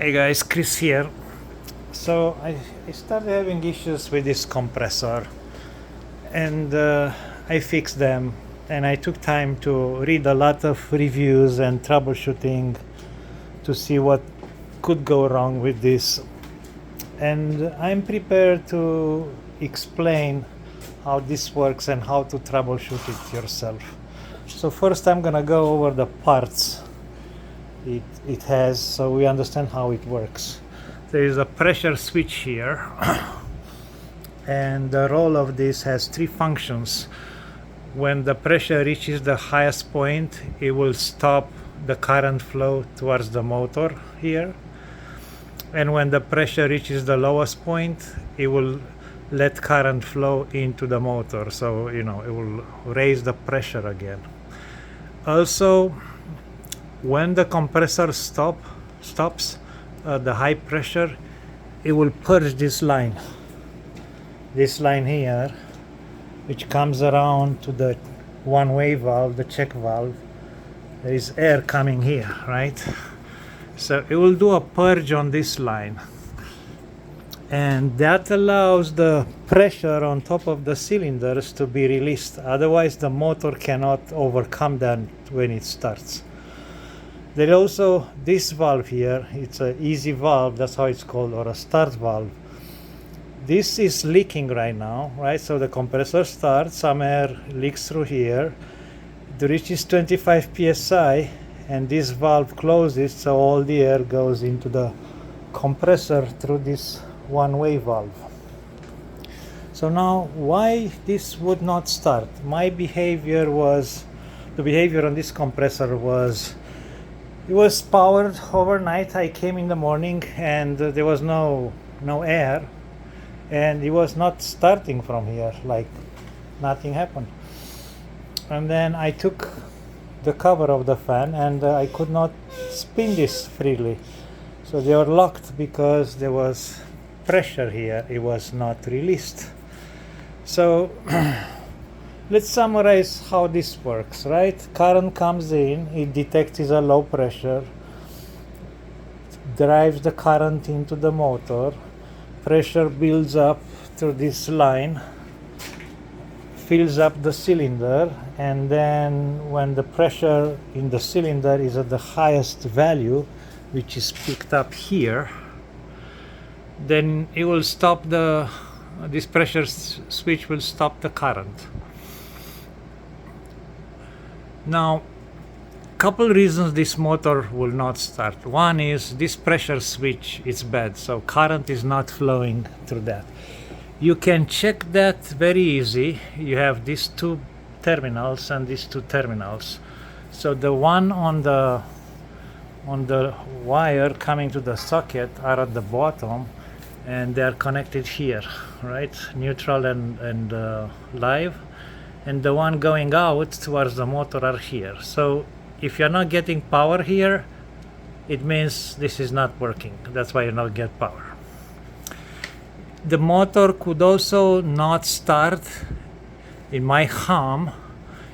Hey guys, Chris here. So I started having issues with this compressor, and I fixed them, and I took time to read a lot of reviews and troubleshooting to see what could go wrong with this. And I'm prepared to explain how this works and how to troubleshoot it yourself. So first I'm gonna go over the parts it has so we understand how it works. There is a pressure switch here and the role of this has three functions. When the pressure reaches the highest point, it will stop the current flow towards the motor here, and when the pressure reaches the lowest point, it will let current flow into the motor, so it will raise the pressure again. Also, when the compressor stops the high pressure, it will purge this line here, which comes around to the one-way valve, the check valve. There is air coming here, right? So it will do a purge on this line, and that allows the pressure on top of the cylinders to be released. Otherwise the motor cannot overcome that when it starts. There is also this valve here. It's an easy valve, that's how it's called, or a start valve. This is leaking right now, right? So the compressor starts, some air leaks through here, it reaches 25 psi, and this valve closes, so all the air goes into the compressor through this one-way valve. So now, why this would not start? The behavior on this compressor was, it was powered overnight. I came in the morning and there was no air, and it was not starting from here, like nothing happened. And then I took the cover of the fan and I could not spin this freely. So they were locked because there was pressure here, it was not released. So let's summarize how this works, right? Current comes in, it detects a low pressure, drives the current into the motor, pressure builds up through this line, fills up the cylinder, and then when the pressure in the cylinder is at the highest value, which is picked up here, then it will stop this pressure switch will stop the current. Now, couple reasons this motor will not start. One is this pressure switch is bad, so current is not flowing through that. You can check that very easy. You have these two terminals and these two terminals. So the one on the wire coming to the socket are at the bottom, and they are connected here, right? Neutral and live. And the one going out towards the motor are here. So if you're not getting power here, it means this is not working. That's why you don't get power. The motor could also not start, in my hum,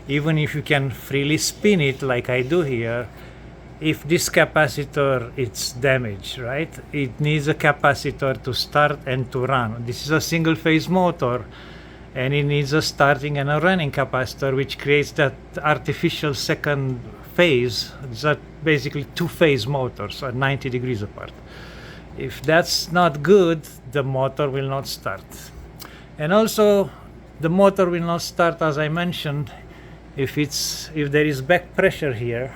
even if you can freely spin it like I do here, if this capacitor is damaged, right? It needs a capacitor to start and to run. This is a single phase motor, and it needs a starting and a running capacitor, which creates that artificial second phase. These are basically two-phase motors at 90 degrees apart. If that's not good, the motor will not start. And also, the motor will not start, as I mentioned, if there is back pressure here,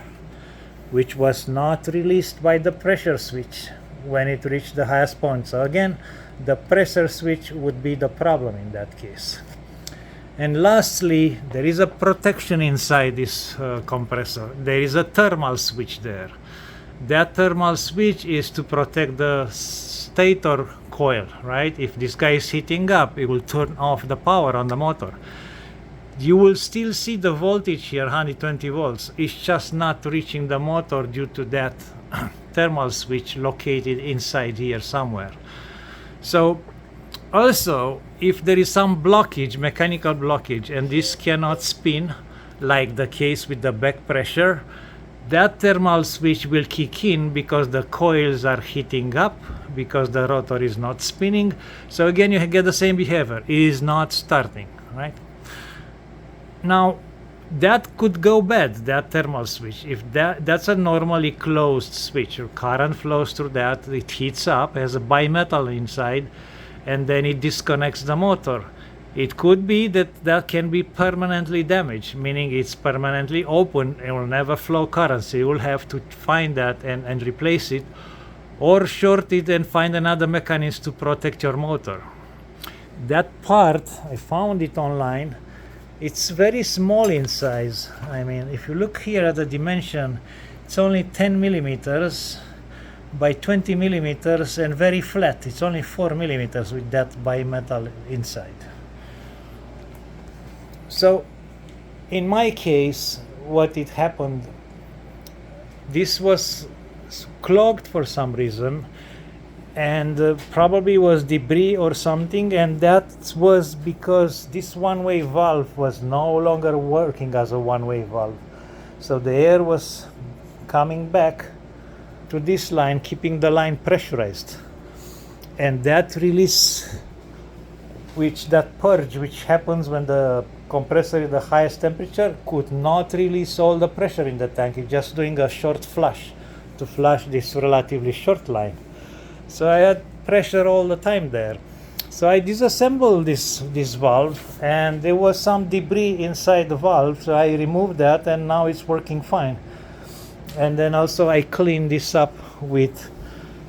which was not released by the pressure switch when it reached the highest point. So again, the pressure switch would be the problem in that case. And lastly, there is a protection inside this compressor. There is a thermal switch there. That thermal switch is to protect the stator coil, right? If this guy is heating up, it will turn off the power on the motor. You will still see the voltage here, 120 volts. It's just not reaching the motor due to that thermal switch located inside here somewhere. So also, if there is some blockage, mechanical blockage, and this cannot spin, like the case with the back pressure, that thermal switch will kick in because the coils are heating up, because the rotor is not spinning. So again, you get the same behavior. It is not starting, right? Now, that could go bad, that thermal switch. If that's a normally closed switch, your current flows through that, it heats up, has a bimetal inside, and then it disconnects the motor. It could be that can be permanently damaged, meaning it's permanently open and will never flow current. So you will have to find that and replace it, or short it and find another mechanism to protect your motor. That part, I found it online. It's very small in size. I mean, if you look here at the dimension, it's only 10 millimeters by 20 millimeters and very flat. It's only 4 millimeters with that bimetal inside. So in my case, what it happened, this was clogged for some reason, and probably was debris or something, and that was because this one-way valve was no longer working as a one-way valve. So the air was coming back to this line, keeping the line pressurized, and that release, that purge which happens when the compressor is the highest temperature, could not release all the pressure in the tank. It's just doing a short flush to flush this relatively short line. So I had pressure all the time there. So I disassembled this valve, and there was some debris inside the valve, so I removed that, and now it's working fine. And then also I cleaned this up with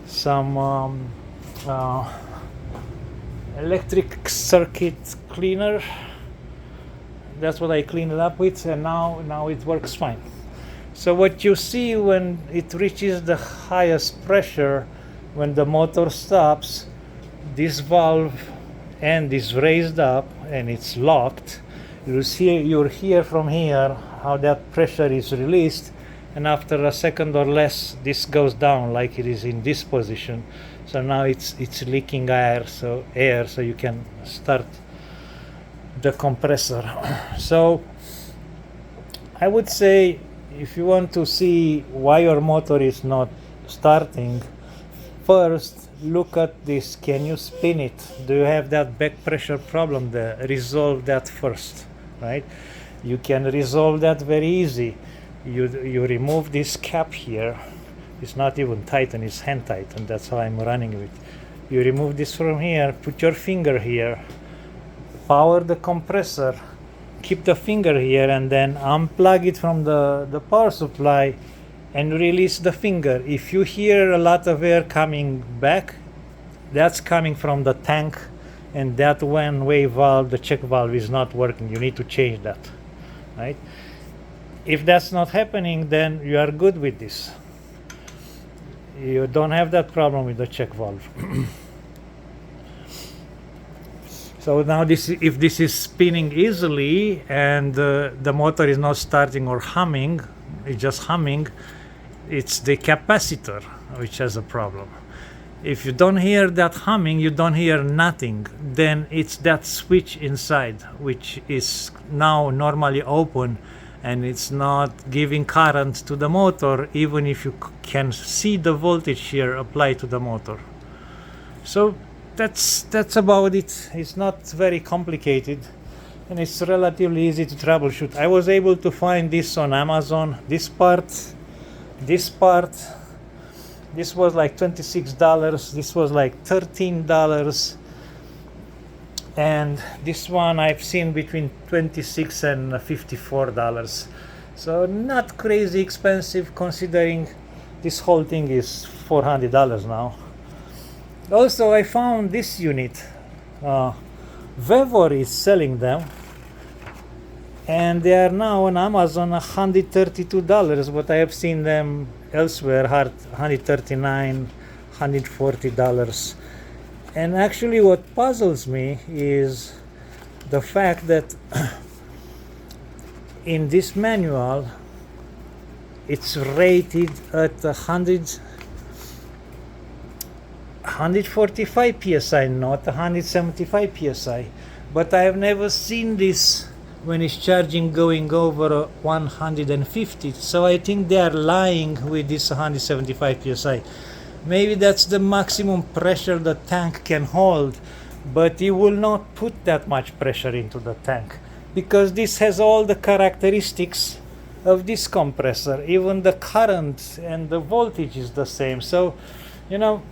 some electric circuit cleaner. That's what I cleaned it up with, and now it works fine. So what you see when it reaches the highest pressure, when the motor stops, this valve end is raised up and it's locked. You'll hear from here how that pressure is released, and after a second or less, this goes down like it is in this position. So now it's leaking air, so you can start the compressor. So I would say, if you want to see why your motor is not starting, first look at this. Can you spin it? Do you have that back pressure problem there? Resolve that first, right? You can resolve that very easy. You remove this cap here. It's not even tightened, it's hand tightened. That's how I'm running it. You remove this from here, put your finger here, power the compressor, keep the finger here, and then unplug it from the power supply and release the finger. If you hear a lot of air coming back, that's coming from the tank, and that one-way valve, the check valve, is not working. You need to change that, right? If that's not happening, then you are good with this. You don't have that problem with the check valve. So now if this is spinning easily and the motor is not starting or humming, it's just humming, it's the capacitor which has a problem. If you don't hear that humming, you don't hear nothing, then it's that switch inside which is now normally open, and it's not giving current to the motor, even if you can see the voltage here applied to the motor. So that's about it. It's not very complicated, and it's relatively easy to troubleshoot. I was able to find this on Amazon. This part, this was like $26. This was like $13. And this one I've seen between $26 and $54. So not crazy expensive, considering this whole thing is $400 now. Also, I found this unit. Vevor is selling them, and they are now on Amazon $132, but I have seen them elsewhere $139, $140. And actually what puzzles me is the fact that in this manual it's rated at 145 psi, not 175 psi. But I have never seen this when it's charging going over 150. So I think they are lying with this 175 psi. Maybe that's the maximum pressure the tank can hold, but it will not put that much pressure into the tank, because this has all the characteristics of this compressor. Even the current and the voltage is the same. So, you know,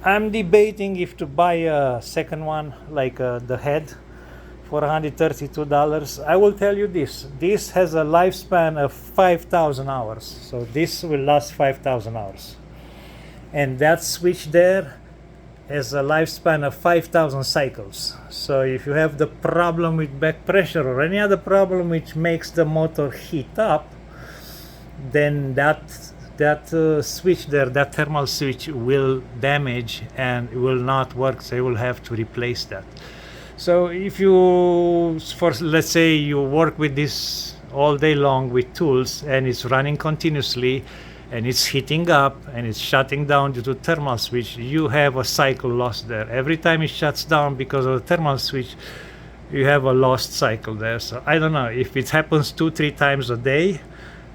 I'm debating if to buy a second one, like the head, for $132. I will tell you this has a lifespan of 5,000 hours. So this will last 5,000 hours. And that switch there has a lifespan of 5,000 cycles. So if you have the problem with back pressure or any other problem which makes the motor heat up, then that switch there, that thermal switch, will damage and it will not work. So you will have to replace that. So if you, let's say you work with this all day long with tools and it's running continuously and it's heating up and it's shutting down due to thermal switch, you have a cycle loss there. Every time it shuts down because of the thermal switch, you have a lost cycle there. So I don't know if it happens 2-3 times a day.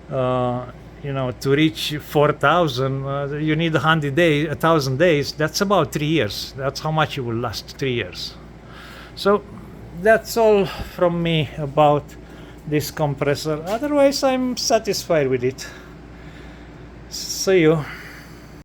You know, to reach 4,000, you need 1,000 days. That's about 3 years. That's how much it will last, 3 years. So that's all from me about this compressor. Otherwise, I'm satisfied with it. See you.